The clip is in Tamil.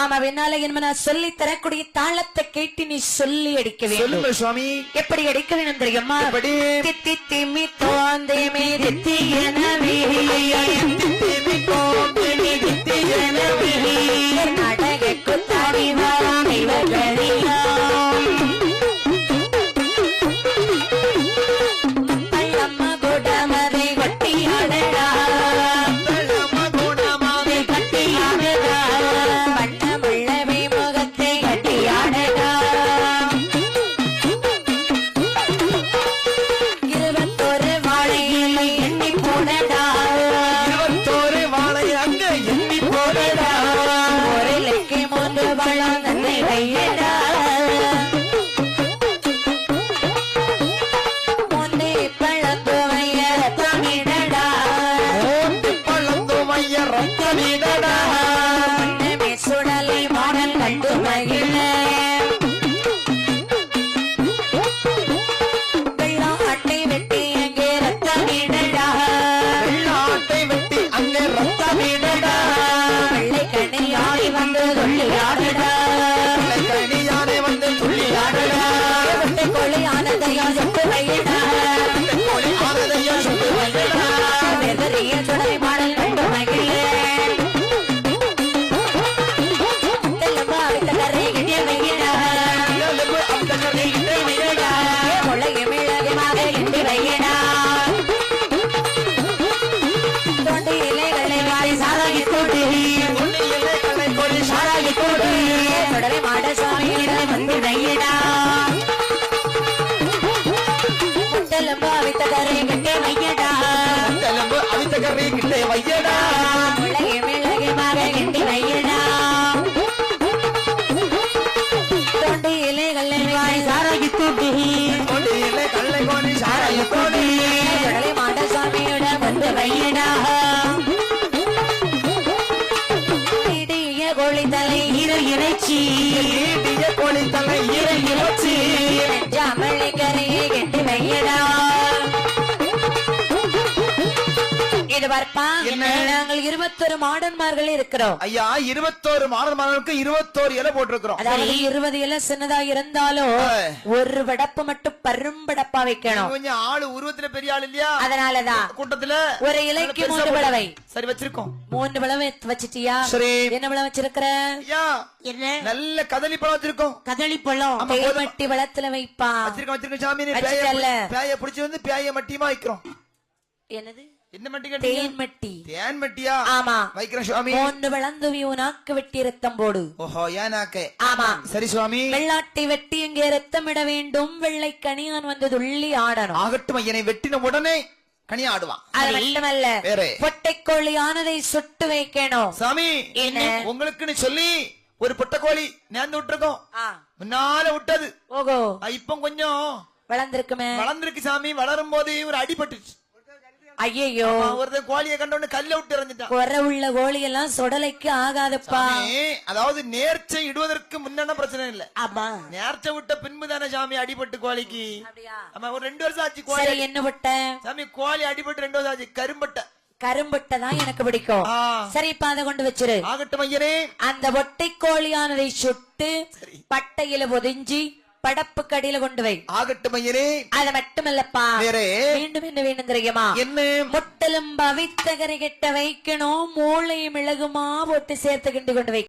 ஆமா வெண்ணால என்ன சொல்லி தரக்கூடிய தாளத்தை கேட்டு நீ சொல்லி அடிக்க வேண்டும். சொல்லுங்க சுவாமி. எப்படி அடிக்க வேண்டும் தெரியுமா? எப்படி? தித்தி திமி தோந்தே மே தித்தி எனவே திமி தோந்தே மே தித்தி எனவே நடக குத்தாடி வாமி வகரியா பள்ளம்மா குடமதை கொட்டியாடடா பள்ளம்மா குடமதை கொட்டியாடடா வண்ணமுள்ளவை முகத்தை கட்டியாடடா 21 வாழையிலை எண்ணி போடடா 21 வாழை அங்க எண்ணி போடடா ஒரு இலைக்கு 3 பழம் தன்னை வையடா முன்னே பழந்துவைய தமிழடா பழந்துவைய ரத்தமிடடா முன்னமே சுடலை மாடல் கண்டு மகிழ வெள்ளாட்டை வெட்டி அங்கே ரத்தமிடடா வெள்ளாட்டை வெட்டி அங்கே ரத்தமிடடா வெள்ளை கண்ணியாடி வந்து துள்ளியாடடா கனியானே வந்து துள்ளியாடடா கொள்ளை ஆனந்தையா செப்பு வையடா கோழி ஆனதையா சொல்லு வையடா வெதறிய சுடலை மாடல் கண்டு மகிழ தெல்லம்பா விட்ட கரை கிட்டிய வையடா இளவு அந்த கரை கிட்டே வையடா கொள்ளைய மிளகமாக கிண்டி வையடா தொண்டு இலைகளை வாரி சாராகி தோடு ஒண்ணு இல்லை கலை கோழி சாராகி தோடு சுடலை மாட சாமியிடம் வந்து வையடா தெல்லம்பா விட்ட கரை கிட்டே வையடா தெலுங்கு அவித்த கரை கிட்டே வையடா கொள்ளைய மிளகமாக கிண்டி வையடா தொண்டு இலைகளை வாரி சாராகி தோடு ஒண்ணு இல்லை கலை கோழி சாராய கோழி சுடலை மாட சாமியிடம் வந்து வையடா இடிய கோழி தலை இரு இறைச்சி ஈட்டிய கோழி தலை இறை இறைச்சி ஜாமலை கரையை கெட்டி வையடா இது பார்ப்பா என்ன? நாங்கள் 21 மாடன்மார்கள் இருக்கிறோம். ஐயா 21 மாணவர்களுக்கு 21 இலை போட்டிருக்கிறோம். அதாவது 20 இலை சின்னதா இருந்தாலும் ஒரு வடப்பு மட்டும் பரும்படப்பா வைக்கணும். கொஞ்சம் ஆளு உருவத்துல பெரிய ஆள் இல்லையா? அதனாலதான் கூட்டத்துல ஒரு இலைக்கு 3 பழவை. சரி வச்சிருக்கோம். 3 பழவை வச்சிட்டியா? சரி. என்ன பழம் வச்சிருக்கிற? ஐயா என்ன? நல்ல கதலி பழம் வச்சிருக்கோம். கதளி பழம் தேமட்டி வளத்துல வைப்பா. வச்சிருக்கோம் சாமி. வச்சிட்டல்ல. பேய புடிச்சு வந்து பேய மட்டியமா வைக்கிறோம். என்னது? என்ன மட்டி கேட்டீங்க? தேன்மட்டி. தேன்மட்டியா? ஆமா வைக்கிறோம் சுவாமி. 3 வளந்துவி உனக்கு வெட்டி ரத்தம் போடு. ஓஹோ ஏனாக்கே. ஆமா சரி சுவாமி. வெள்ளாட்டை வெட்டி இங்கே ரத்தமிட வேண்டும். வெள்ளை கணியான் வந்து துள்ளி ஆடணும். ஆகட்டும் ஐயனை வெட்டின உடனே கனி ஆடுவான். அது மட்டுமல்ல பொட்டைக்கோழி ஆனதை சுட்டு வைக்கணும். சாமி என்ன? உங்களுக்குன்னு சொல்லி ஒரு பொட்டைக்கோழி நேர்ந்து விட்டுருக்கோம். முன்னால விட்டது. ஓகோ இப்ப கொஞ்சம் வளர்ந்திருக்குமே. வளர்ந்திருக்கு சாமி. வளரும் போது ஒரு அடிபட்டுச்சு. ஐயோ ஒருத்தன் கோழியை கண்டோன்னு கல்ல விட்டு எறிஞ்சிட்டான். குறை உள்ள கோழி எல்லாம் சுடலைக்கு ஆகாதப்பா. அதாவது நேர்ச்சை இடுவதற்கு முன்ன பிரச்சனை இல்ல. ஆமா நேர்ச்சை விட்ட பின்பு தானே சாமி அடிபட்டு கோழிக்கு. ஆமா ஒரு 2 வருஷம் ஆச்சு கோழி. சரி என்ன பட்ட சாமி கோழி அடிபட்டு 2 வருஷம் ஆச்சு. கரும்பட்ட கரும்பட்டதான் எனக்கு பிடிக்கும். சரி இப்ப அதை கொண்டு வச்சிரு. ஆகட்டும் ஐயனே. அந்த ஒட்டை கோழியானதை சுட்டு பட்டையில பொதிஞ்சி படப்பு கடியில கொண்டு வை. ஆகட்டும் ஐயனே. அது மட்டுமல்லப்பா மீண்டும் என்ன வேணும் தெரியுமா? என்ன? முட்டலும் பவித்தகரை கெட்ட வைக்கணும். மூளை மிளகுமா போட்டு சேர்த்து கிண்டி கொண்டு வை.